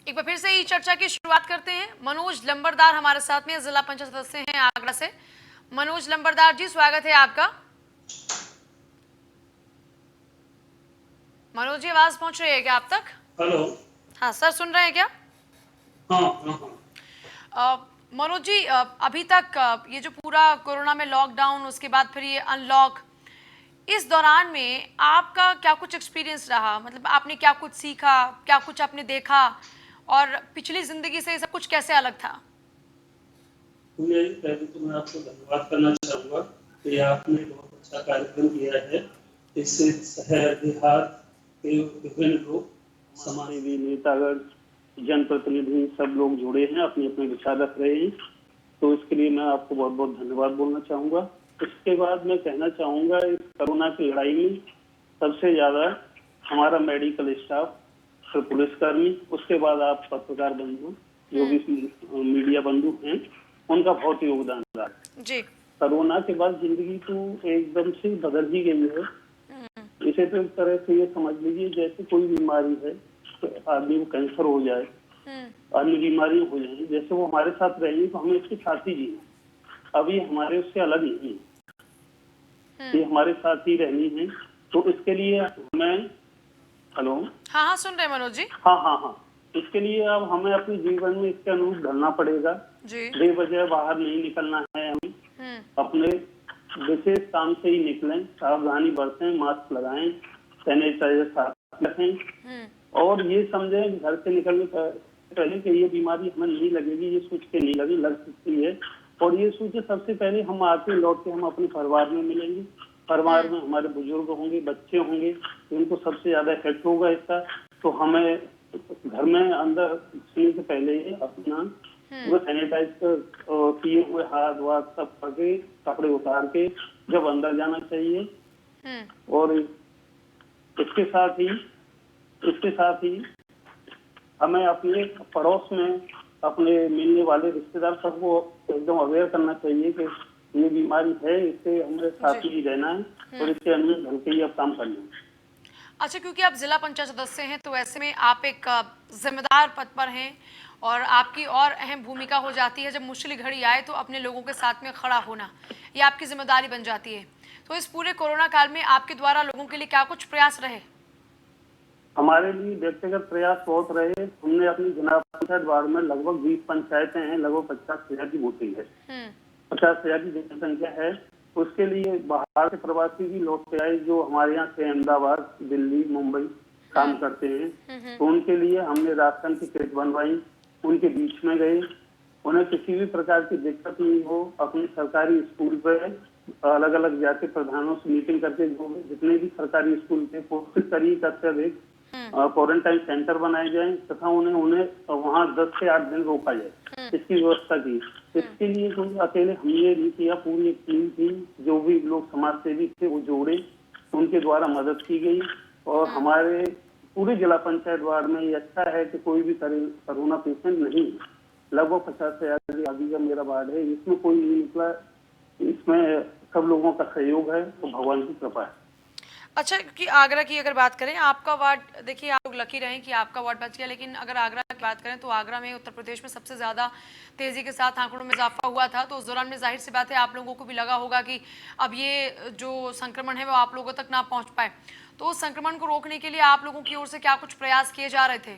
एक बार फिर से ही चर्चा की शुरुआत करते हैं। मनोज लंबरदार हमारे साथ में जिला पंचायत सदस्य हैं आगरा से। मनोज लंबरदार जी, स्वागत है आपका। मनोज जी, आवाज पहुंच रही है क्या आप तक? हेलो। हाँ सर, सुन रहे हैं क्या? हाँ हाँ हाँ। मनोज जी, अभी तक ये जो पूरा कोरोना में लॉकडाउन, उसके बाद फिर ये अनलॉक, इस दौरान में आपका क्या कुछ एक्सपीरियंस रहा? मतलब आपने क्या कुछ सीखा, क्या कुछ आपने देखा, और पिछली जिंदगी से ये सब कुछ कैसे अलग था? पहले तो मैं आपको धन्यवाद करना चाहूँगा कि आपने बहुत अच्छा कार्यक्रम किया है। इससे शहर देहात के विभिन्न लोग, समाज सेवी, नेतागण, जनप्रतिनिधि सब लोग जुड़े हैं, अपने अपने विचार रख रहे हैं। तो इसके लिए मैं आपको बहुत बहुत धन्यवाद बोलना चाहूँगा। इसके बाद मैं कहना चाहूँगा, इस कोरोना की लड़ाई में सबसे ज़्यादा हमारा मेडिकल स्टाफ, फिर पुलिसकर्मी, उसके बाद आप पत्रकार बंधु, जो भी मीडिया बंधु हैं, उनका बहुत योगदान रहा जी। कोरोना के बाद जिंदगी तो एकदम से बदल ही गई है। इसे तो एक तरह से ये समझ लीजिए जैसे कोई बीमारी है तो आदमी को कैंसर हो जाए, अन्य बीमारी हो जाए, जैसे वो हमारे साथ रहेंगे तो हमें इसके साथ ही जीना। अब ये हमारे उससे अलग नहीं है, ये हमारे साथ ही रहनी है। तो इसके लिए हमें, हेलो, हाँ हाँ, सुन रहे हैं मनोज जी। हाँ हाँ हाँ, इसके लिए अब हमें अपने जीवन में इसके अनुरूप ढलना पड़ेगा। जी। बेवजह बाहर नहीं निकलना है, हमें अपने विशेष काम से ही निकलें, सावधानी बरतें, मास्क लगाएं, सैनिटाइजर साथ रखें और ये समझें घर से निकलने पहले कि ये बीमारी हमें नहीं लगेगी, ये सोच के नहीं लग सकती है। और ये सोचे सबसे पहले हम आके लौट के हम अपने परिवार में मिलेंगे, परिवार में हमारे बुजुर्ग होंगे, बच्चे होंगे, उनको सबसे ज्यादा इफेक्ट होगा इसका। तो हमें घर में अंदर घुसने से पहले ही अपना सैनिटाइज किए हुए हाथ वाथ सब करके, कपड़े उतार के जब अंदर जाना चाहिए। और इसके साथ ही हमें अपने पड़ोस में अपने मिलने वाले रिश्तेदार सबको एकदम अवेयर करना चाहिए कि ये बीमारी है, इससे हमें साथ ही रहना है और इसके अनुरूप ढंग से ही अब काम करना है। अच्छा, क्योंकि आप जिला पंचायत सदस्य हैं तो ऐसे में आप एक जिम्मेदार पद पर हैं और आपकी और अहम भूमिका हो जाती है। जब मुश्किल घड़ी आए तो अपने लोगों के साथ में खड़ा होना, ये आपकी जिम्मेदारी बन जाती है। तो इस पूरे कोरोना काल में आपके द्वारा लोगों के लिए क्या कुछ प्रयास रहे? हमारे लिए व्यक्तिगत प्रयास बहुत रहे। हमने अपनी जिला पंचायत वार्ड में लगभग 20 पंचायतें हैं, लगभग 50,000 की वोटिंग है, 50,000 की जनसंख्या है। उसके लिए बाहर से प्रवासी भी लौट के आए जो हमारे यहाँ से अहमदाबाद, दिल्ली, मुंबई काम करते हैं। तो उनके लिए हमने राशन की किट बनवाई, उनके बीच में गए, उन्हें किसी भी प्रकार की दिक्कत नहीं हो। अपने सरकारी स्कूल पे अलग अलग जाके प्रधानों से मीटिंग करके जो जितने भी सरकारी स्कूल थे कोशिश करिए करते अधिक क्वारंटाइन सेंटर बनाए जाए तथा उन्हें वहाँ 10 से 8 दिन रोका जाए, इसकी व्यवस्था की। इसके लिए कोई अकेले हमने नहीं किया, पूरी एक टीम थी, जो भी लोग समाज सेवी थे वो जोड़े, उनके द्वारा मदद की गई। और हमारे पूरे जिला पंचायत वार्ड में ये अच्छा है कि कोई भी कोरोना पेशेंट नहीं, लगभग 50 से आगे का मेरा वार्ड है, इसमें कोई नहीं निकला। इसमें सब लोगों का सहयोग है, तो भगवान की कृपा है। अच्छा, कि आगरा की अगर बात करें, आपका वार्ड, देखिए आप लोग लकी रहे कि आपका वार्ड बच गया, लेकिन अगर आगरा की बात करें तो आगरा में उत्तर प्रदेश में सबसे ज़्यादा तेज़ी के साथ आंकड़ों में इजाफा हुआ था। तो उस दौरान में जाहिर सी बात है आप लोगों को भी लगा होगा कि अब ये जो संक्रमण है वो आप लोगों तक ना पहुँच पाए। तो उस संक्रमण को रोकने के लिए आप लोगों की ओर से क्या कुछ प्रयास किए जा रहे थे?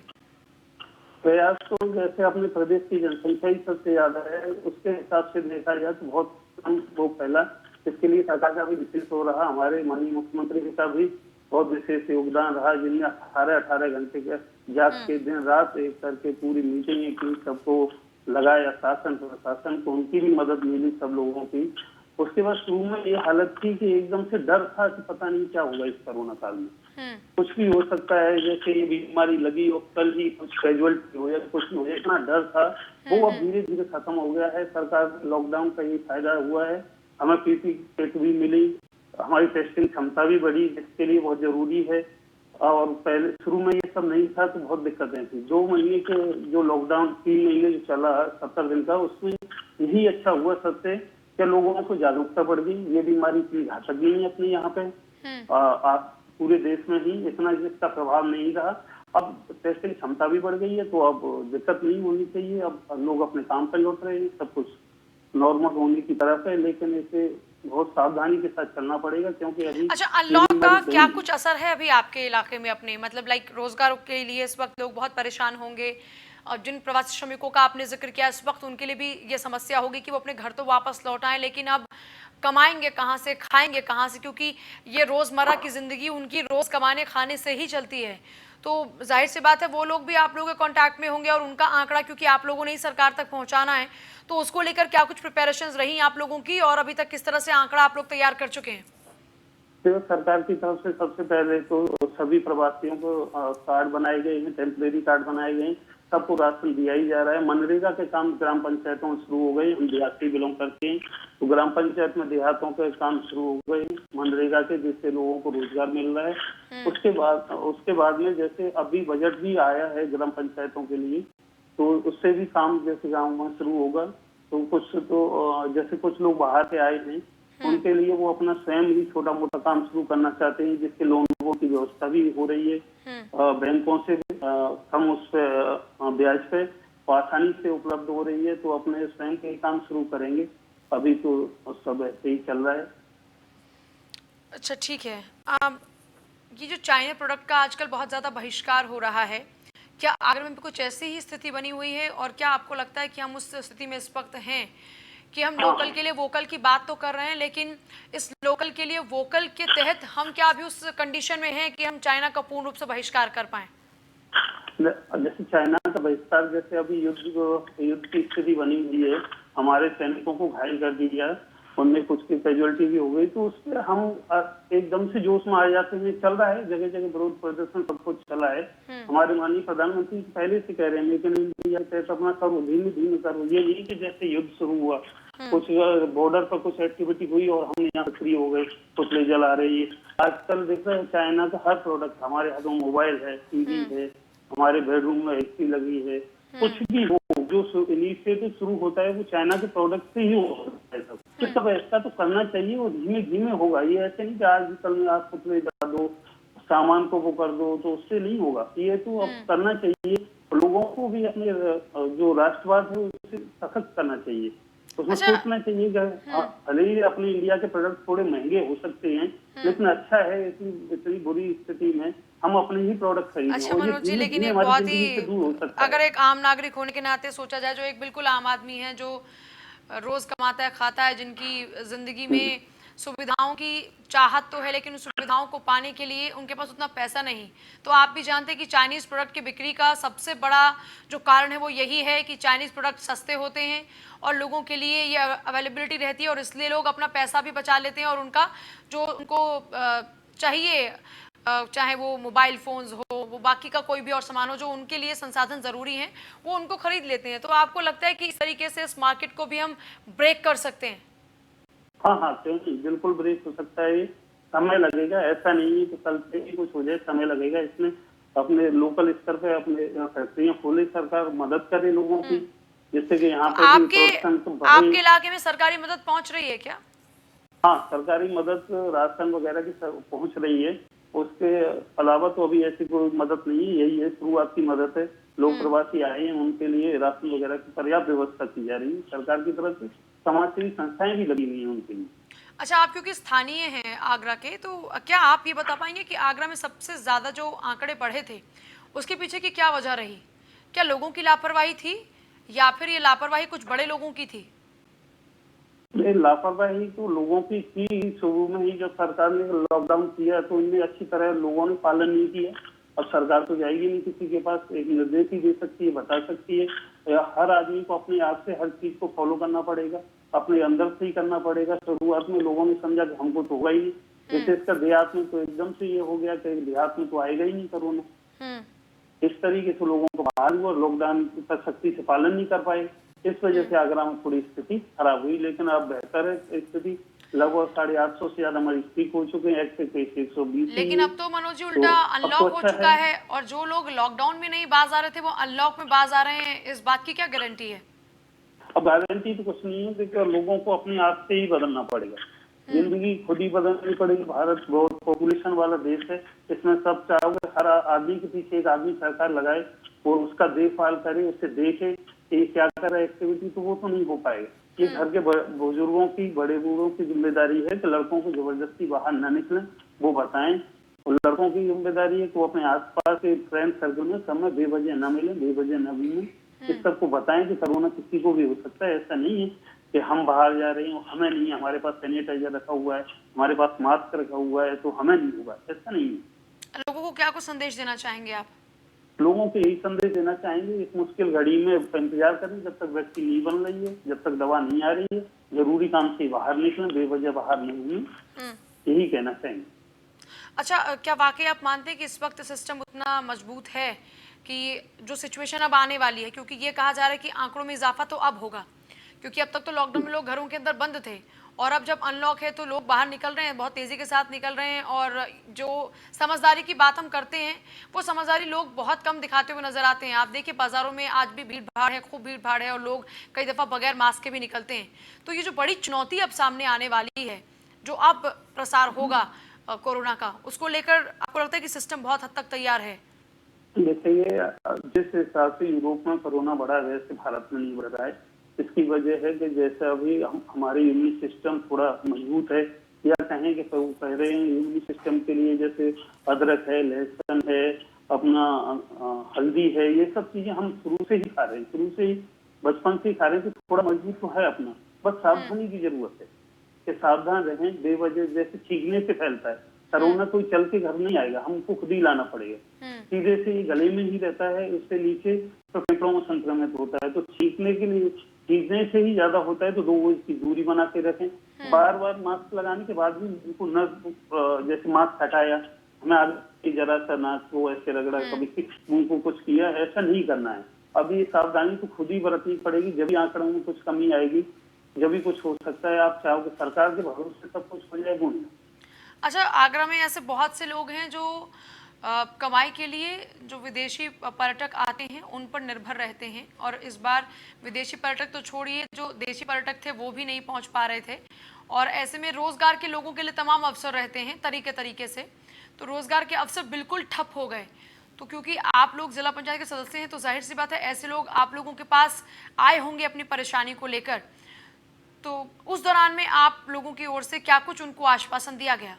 प्रयास तो जैसे अपने प्रदेश की जनसंख्या ही सबसे ज्यादा है, उसके हिसाब से देखा जाए तो बहुत कम वो पहला। इसके लिए सरकार का भी विशेष हो रहा, हमारे माननीय मुख्यमंत्री का भी बहुत विशेष योगदान रहा, जिनने 18-18 घंटे के जाग के दिन रात एक करके पूरी मीटिंग की, सबको लगाया, शासन प्रशासन को उनकी भी मदद मिली सब लोगों की। उसके बाद शुरू में ये हालत थी कि एकदम से डर था कि पता नहीं क्या होगा इस कोरोना काल में, कुछ भी हो सकता है, जैसे ये बीमारी लगी और कल ही कुछ कैजुअलिटी हो या कुछ हो, इतना डर था। वो अब धीरे धीरे खत्म हो गया है। सरकार लॉकडाउन का ये फायदा हुआ है, हमें पीपी किट भी मिली, हमारी टेस्टिंग क्षमता भी बढ़ी, जिसके लिए बहुत जरूरी है। और पहले शुरू में ये सब नहीं था तो बहुत दिक्कतें थी। 2 महीने के जो लॉकडाउन 3 महीने जो चला 70 दिन का, उसमें यही अच्छा हुआ सबसे कि लोगों को जागरूकता बढ़ गई, ये बीमारी इतनी घातक नहीं है अपने यहाँ पे, पूरे देश में ही इतना इसका प्रभाव नहीं रहा। अब टेस्टिंग क्षमता भी बढ़ गई है, तो अब दिक्कत नहीं होनी चाहिए। अब लोग अपने काम पे लौट रहे हैं, सब कुछ नॉर्मल होने की तरफ है, लेकिन इसे बहुत सावधानी के साथ चलना पड़ेगा, क्योंकि अभी अच्छा, तीन अनलॉक का मरीज क्या हैं। कुछ असर है अभी आपके इलाके में अपने, मतलब लाइक रोजगार के लिए इस वक्त लोग बहुत परेशान होंगे, और जिन प्रवासी श्रमिकों का आपने जिक्र किया इस वक्त उनके लिए भी ये समस्या होगी कि वो अपने घर तो वापस लौट आए, लेकिन अब कमाएंगे कहाँ से, खाएंगे कहाँ से, क्योंकि ये रोजमर्रा की जिंदगी उनकी रोज कमाने खाने से ही चलती है। तो जाहिर सी बात है वो लोग भी आप लोगों के कांटेक्ट में होंगे, और उनका आंकड़ा क्योंकि आप लोगों ने ही सरकार तक पहुंचाना है, तो उसको लेकर क्या कुछ प्रिपरेशंस रही आप लोगों की, और अभी तक किस तरह से आंकड़ा आप लोग तैयार कर चुके हैं? तो सरकार की तरफ से सबसे पहले तो सभी प्रवासियों को कार्ड बनाए गए हैं, टेम्परेरी कार्ड बनाए गए हैं, सबको राशन दिया ही जा रहा है। मनरेगा के काम ग्राम पंचायतों में शुरू हो गए। हम देहात से बिलोंग करते हैं, तो ग्राम पंचायत में देहातों के काम शुरू हो गए मनरेगा के, जिससे लोगों को रोजगार मिल रहा है। उसके बाद में जैसे अभी बजट भी आया है ग्राम पंचायतों के लिए, तो उससे भी काम जैसे गाँव में शुरू होगा। तो जैसे कुछ लोग बाहर से आए हैं, उनके लिए वो अपना स्वयं ही छोटा मोटा काम शुरू करना चाहते हैं, जिसके लोगों की व्यवस्था भी हो रही है बैंकों से कम उस पे ब्याज पे आसानी से उपलब्ध हो रही है, तो अपने स्वयं के काम शुरू करेंगे। अभी तो सब ऐसे ही चल रहा है। अच्छा, ठीक है। ये जो चाइना प्रोडक्ट का आजकल बहुत ज़्यादा बहिष्कार हो रहा है, क्या आगरा में भी कुछ ऐसी ही स्थिति बनी हुई है, और क्या आपको लगता है कि हम उस स्थिति में इस वक्त हैं कि हम लोकल के लिए वोकल की बात तो कर रहे हैं, लेकिन इस लोकल के लिए वोकल के तहत हम क्या अभी उस कंडीशन में हैं कि हम चाइना का पूर्ण रूप से बहिष्कार कर पाएं? जैसे चाइना का बहिष्कार, जैसे अभी युद्ध की स्थिति बनी हुई है, हमारे सैनिकों को घायल कर दिया, उनमें कुछ की कैजुअलिटी भी हो गई, तो उस पर हम एकदम से जोश में आ जाते हैं। चल रहा है जगह जगह विरोध प्रदर्शन, सब कुछ चला है। हमारे माननीय प्रधानमंत्री पहले से कह रहे हैं, लेकिन इंडिया तहत अपना करो, धीमे धीमे करो। ये नहीं कि जैसे युद्ध शुरू हुआ, कुछ बॉर्डर पर कुछ एक्टिविटी हुई और हम यहाँ फ्री हो गए, कुछ ले जला रही है। आजकल देख रहे हैं चाइना का हर प्रोडक्ट, हमारे हाथों मोबाइल है, टीवी है, हमारे बेडरूम में एसी लगी है, कुछ भी हो जो इनिशिएटिव शुरू होता है वो चाइना के प्रोडक्ट से ही होता है। सब ऐसा तो करना चाहिए, और धीमे धीमे होगा। ये ऐसे नहीं कि आज कल में आप कुछ ले जा दो, सामान को वो कर दो, तो उससे नहीं होगा। ये तो अब करना चाहिए। लोगों को भी अपने जो राष्ट्रवाद है उससे सशक्त करना चाहिए, उसमें सोचना चाहिए कि भले ही अपने इंडिया के प्रोडक्ट थोड़े महंगे हो सकते हैं, लेकिन अच्छा है इतनी बुरी स्थिति में हम अपने ही प्रोडक्ट खरीदें। अच्छा मनोज जी, लेकिन एक बहुत ही, अगर एक आम नागरिक होने के नाते सोचा जाए, जो एक बिल्कुल आम आदमी है, जो रोज कमाता है खाता है, जिनकी जिंदगी में सुविधाओं की चाहत तो है, लेकिन उन सुविधाओं को पाने के लिए उनके पास उतना पैसा नहीं, तो आप भी जानते हैं कि चाइनीज प्रोडक्ट की बिक्री का सबसे बड़ा जो कारण है वो यही है कि चाइनीज प्रोडक्ट सस्ते होते हैं और लोगों के लिए ये अवेलेबिलिटी रहती है, और इसलिए लोग अपना पैसा भी बचा लेते हैं, और उनका जो उनको चाहिए, चाहे वो मोबाइल फोन्स हो, वो बाकी का कोई भी और सामान हो जो उनके लिए संसाधन जरूरी हैं, वो उनको खरीद लेते हैं। तो आपको लगता है कि इस तरीके से इस मार्केट को भी हम ब्रेक कर सकते हैं? हाँ हाँ, क्योंकि बिल्कुल ब्रेक हो सकता है। समय लगेगा, ऐसा नहीं है कि कल से ही कुछ हो जाए, समय लगेगा। इसमें अपने लोकल स्तर पे अपने फैक्ट्रियां खोले, सरकार मदद करे लोगों की, जिससे कि यहाँ पे आपके इलाके में सरकारी मदद पहुंच रही है क्या? हाँ, सरकारी मदद राशन वगैरह की पहुंच रही है। उसके अलावा तो अभी ऐसी कोई मदद नहीं है, यही है शुरुआत की मदद है। लोग प्रवासी आए हैं, उनके लिए राशन वगैरह की पर्याप्त व्यवस्था की जा रही है सरकार की तरफ से। समाजसेवी संस्थाएं भी लगी हुई हैं उनके लिए। अच्छा, आप क्योंकि स्थानीय हैं आगरा के, तो क्या आप ये बता पाएंगे कि आगरा में सबसे ज्यादा जो आंकड़े बढ़े थे उसके पीछे की क्या वजह रही? क्या लोगों की लापरवाही थी, या फिर ये लापरवाही कुछ बड़े लोगों की थी? लापरवाही तो लोगों की थी। शुरू में ही जब सरकार ने लॉकडाउन किया तो इनमें अच्छी तरह लोगों ने पालन नहीं किया। अब सरकार तो जाएगी नहीं किसी के पास, एक निर्देश ही दे सकती है, बता सकती है। हर आदमी को अपने आप से हर चीज को फॉलो करना पड़ेगा, अपने अंदर से ही करना पड़ेगा। शुरुआत में लोगों ने समझा कि हमको तो होगा ही नहीं, विशेषकर देहात में तो एकदम से ये हो गया कि देहात में तो आएगा ही नहीं कोरोना। इस तरीके से लोगों को बाहर हुआ, लॉकडाउन का सख्ती से पालन नहीं कर पाए। इस वजह से आगरा में थोड़ी स्थिति खराब हुई, लेकिन अब बेहतर है स्थिति। लगभग 850 से ज्यादा मरीज ठीक हो चुके हैं, एक्टिव केस 120। लेकिन अब तो मनोज जी उल्टा अनलॉक हो चुका है, और जो लोग लॉकडाउन में नहीं बाज आ रहे थे वो अनलॉक में बाज आ रहे हैं, इस बात की क्या गारंटी है? अब गारंटी तो कुछ नहीं है, देखिए लोगों को अपने आप से ही बदलना पड़ेगा। जिंदगी खुद ही बदलनी पड़ेगी। भारत बहुत पॉपुलेशन वाला देश है, इसमें सब चाहोगे हर आदमी के पीछे एक आदमी सरकार लगाए और उसका देखभाल करे, उससे देखे कि क्या कर रहा है एक्टिविटी, तो वो तो नहीं हो पाएगा। ये घर के बुजुर्गों की, बड़े बूढ़ों की जिम्मेदारी है कि लड़कों को जबरदस्ती बाहर न निकलें, वो बताएं। और लड़कों की जिम्मेदारी है कि वो अपने आसपास के फ्रेंड सर्कल में समय बेवजह न मिले, बेवजह न घूमें। इस सबको बताएं कि कोरोना किसी को भी हो सकता है। ऐसा नहीं है कि हम बाहर जा रहे हैं, हमें नहीं, हमारे पास सैनिटाइजर रखा हुआ है, हमारे पास मास्क रखा हुआ है, तो हमें नहीं होगा, ऐसा नहीं है। लोगों को क्या कुछ संदेश देना चाहेंगे आप? लोगों को यही संदेश देना चाहेंगे, इस मुश्किल घड़ी में इंतजार करें जब तक वैक्सीन नहीं बन रही है, जब तक दवा नहीं आ रही है। जरूरी काम से बाहर निकलें, बेवजह बाहर नहीं घूमें, यही कहना चाहेंगे। अच्छा, क्या वाकई आप मानते हैं कि इस वक्त सिस्टम उतना मजबूत है कि जो सिचुएशन अब आने वाली है, क्योंकि ये कहा जा रहा है कि आंकड़ों में इजाफा तो अब होगा, क्योंकि अब तक तो लॉकडाउन में लोग घरों के अंदर बंद थे और अब जब अनलॉक है तो लोग बाहर निकल रहे हैं, बहुत तेजी के साथ निकल रहे हैं। और जो समझदारी की बात हम करते हैं वो समझदारी लोग बहुत कम दिखाते हुए नजर आते हैं। आप देखिए बाजारों में आज भी भीड़ भाड़ है, खूब भीड़ भाड़ है और लोग कई दफा बगैर मास्क के भी निकलते हैं। तो ये जो बड़ी चुनौती अब सामने आने वाली है, जो अब प्रसार होगा कोरोना का, उसको लेकर आपको लगता है कि सिस्टम बहुत हद तक तैयार है? देखिए, जिस हिसाब से यूरोप में कोरोना बढ़ा है वैसे भारत में नहीं बढ़ रहा है। इसकी वजह है कि जैसे अभी हमारी इम्यून सिस्टम थोड़ा मजबूत है, या कहें कि कह रहे हैं इम्यून सिस्टम के लिए जैसे अदरक है, लहसुन है, अपना हल्दी है, ये सब चीजें हम शुरू से ही खा रहे हैं, शुरू से ही बचपन से ही खा रहे हैं, तो थोड़ा मजबूत तो है अपना। बस सावधानी की जरूरत है कि सावधान रहें, बेवजह जैसे छींकने से फैलता है कोरोना, कोई चल के घर नहीं आएगा, हमको खुद ही लाना पड़ेगा। सीधे से ये गले में ही रहता है, उससे नीचे तो फेफड़ों में संक्रमित होता है, तो छींकने के लिए छींकने से ही ज्यादा होता है। तो 2 गज की दूरी बना के रखें। बार बार मास्क लगाने के बाद भी उनको न जैसे मास्क हटाया, हमें आगे जरा सा नाक को ऐसे रगड़ा, कभी मुंह को कुछ किया, ऐसा नहीं करना है। अब ये सावधानी तो खुद ही बरतनी पड़ेगी, जब भी आंकड़ों में कुछ कमी आएगी, जब भी कुछ हो सकता है। आप चाहो कि सरकार के भरोसे सब कुछ हो जाए, वो नहीं। अच्छा, आगरा में ऐसे बहुत से लोग हैं जो कमाई के लिए जो विदेशी पर्यटक आते हैं उन पर निर्भर रहते हैं, और इस बार विदेशी पर्यटक तो छोड़िए, जो देशी पर्यटक थे वो भी नहीं पहुंच पा रहे थे। और ऐसे में रोजगार के लोगों के लिए तमाम अवसर रहते हैं तरीके से, तो रोजगार के अवसर बिल्कुल ठप हो गए। तो क्योंकि आप लोग जिला पंचायत के सदस्य हैं तो जाहिर सी बात है ऐसे लोग आप लोगों के पास आए होंगे अपनी परेशानी को लेकर, तो उस दौरान में आप लोगों की ओर से क्या कुछ उनको आश्वासन दिया गया?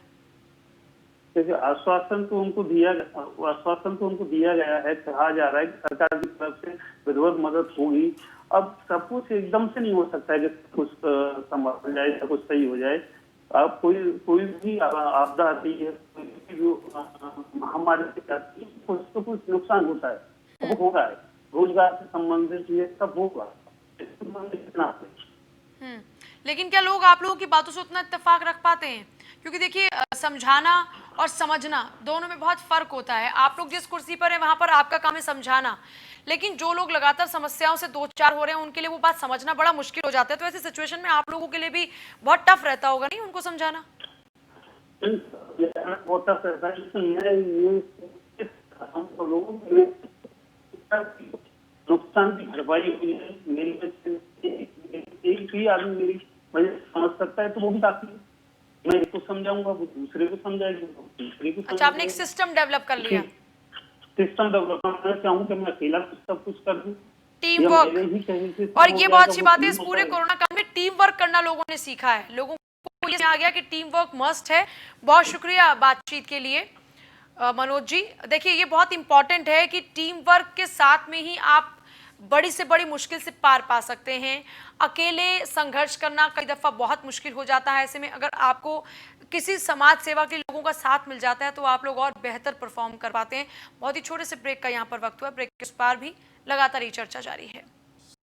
देखिए, आश्वासन तो उनको दिया गया है, कहा जा रहा है कि सरकार की तरफ से विधिवत मदद होगी। अब सब कुछ एकदम से नहीं हो सकता है कि कुछ संभल जाए या कुछ सही हो जाए। अब कोई भी आपदा आती है, कोई भी महामारी आती है, कुछ तो कुछ नुकसान होता है, वो होगा। रोजगार से संबंधित ये सब होगा। लेकिन क्या लोग आप लोगों की बातों से उतना इत्तेफाक रख पाते हैं? क्योंकि देखिए समझाना और समझना दोनों में बहुत फर्क होता है। आप लोग जिस कुर्सी पर हैं वहां पर आपका काम है समझाना, लेकिन जो लोग लगातार समस्याओं से दो चार हो रहे हैं उनके लिए वो बात समझना बड़ा मुश्किल हो जाता है। तो ऐसी सिचुएशन में आप लोगों के लिए भी बहुत टफ रहता होगा नहीं उनको समझाना? बहुत टफ रहता है। नुकसान की भरपाई हुई है, मेरी एक भी आदमी मेरी वजह समझ सकता है तो वो भी काफी है। मैं इसको समझाऊंगा, वो दूसरे को समझाएगा, दूसरे को। अच्छा, आपने एक सिस्टम डेवलप कर लिया? सिस्टम डेवलप करना चाहूँ कि मैं अकेला सब कुछ कर दूं, टीम वर्क। और ये बहुत अच्छी बात है, इस पूरे कोरोना काल में टीम वर्क करना लोगों ने सीखा है, लोगों को ये आ गया कि टीम वर्क मस्ट है। बहुत शुक्रिया बातचीत के लिए मनोज जी। देखिए ये बहुत इंपॉर्टेंट है कि टीम वर्क के साथ में ही आप बड़ी से बड़ी मुश्किल से पार पा सकते हैं। अकेले संघर्ष करना कई दफा बहुत मुश्किल हो जाता है। ऐसे में अगर आपको किसी समाज सेवा के लोगों का साथ मिल जाता है तो आप लोग और बेहतर परफॉर्म कर पाते हैं। बहुत ही छोटे से ब्रेक का यहाँ पर वक्त हुआ, ब्रेक के उस पार भी लगातार ये चर्चा जारी है।